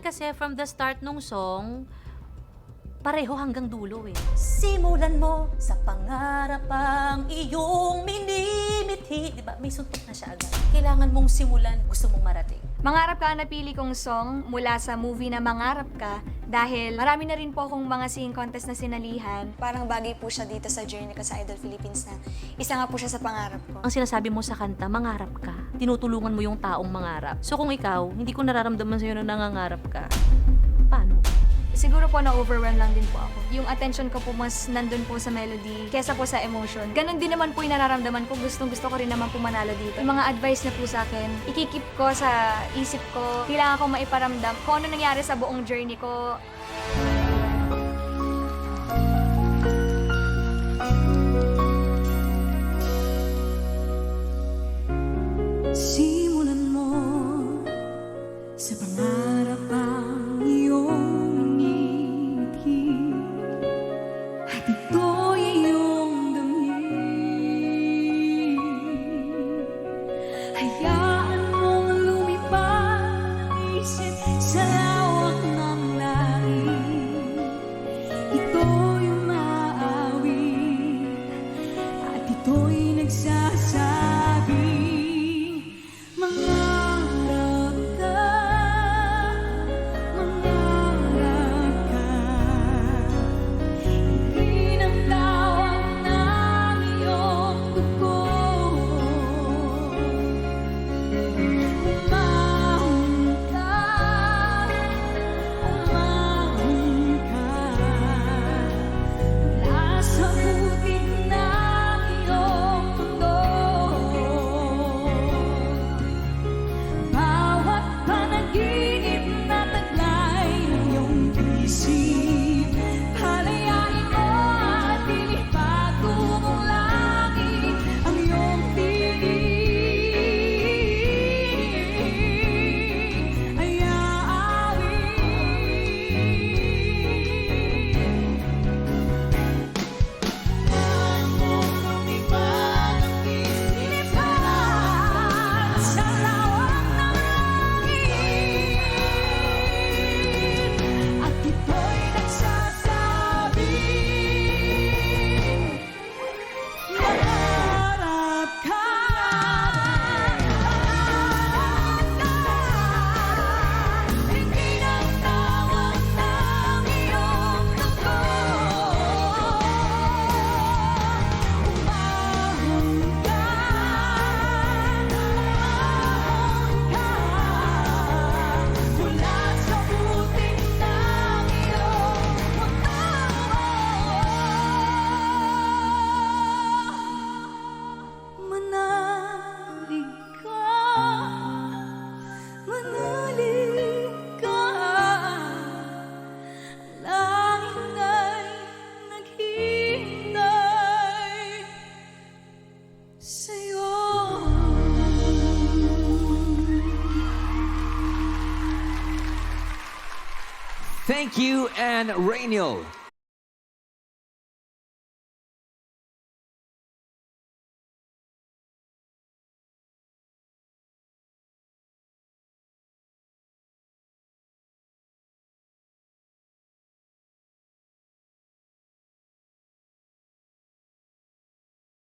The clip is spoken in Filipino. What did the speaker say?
kasi from the start nung song, pareho hanggang dulo eh. Simulan mo sa pangarap ang iyong minimithi. Diba? May suntok na siya agad. Kailangan mong simulan, gusto mong marating. Mangarap Ka ang napili kong song mula sa movie na Mangarap Ka dahil marami na rin po akong mga singing contest na sinalihan. Parang bagay po siya dito sa journey ko sa Idol Philippines na isa nga po siya sa pangarap ko. Ang sinasabi mo sa kanta, mangarap ka. Tinutulungan mo yung taong mangarap. So kung ikaw, hindi ko nararamdaman sa'yo na nangangarap ka, paano? Siguro po na-overwhelm lang din po ako. Yung attention ko po mas nandun po sa melody kesa po sa emotion. Ganon din naman po yung nararamdaman ko. Gusto ko rin naman po manalo dito. Yung mga advice na po sa akin, ikikip ko sa isip ko. Kailangan ko maiparamdam kung ano nangyari sa buong journey ko. Simulan mo sa pangarap ang iyong minimithi at ito'y iyong damhin. Hayaan mong lumipad ang isip sa lawak ng langit. Ito'y umaawit at ito'y nagsasabing mangarap ka, mangarap ka. Hindi ng tawag ng iyong dugo. Umahon ka, umahon ka. Mula sa bukid ng iyong mundo. Bawat panaginip na taglay ng iyong isip, palayain mo at ilipad tungong langit ang iyong tinig ay aawit. Ang mong lumipad ang isip sa lawak ng langit at ito'y nagsasabing mangarap ka, hindi ng tawag ng iyong dugo. Umahon ka, mula sa putik ng iyong mundo. Manalig ka, manalig ka. Langit ay naghihintay sa'yo. Thank you, and Rainiel.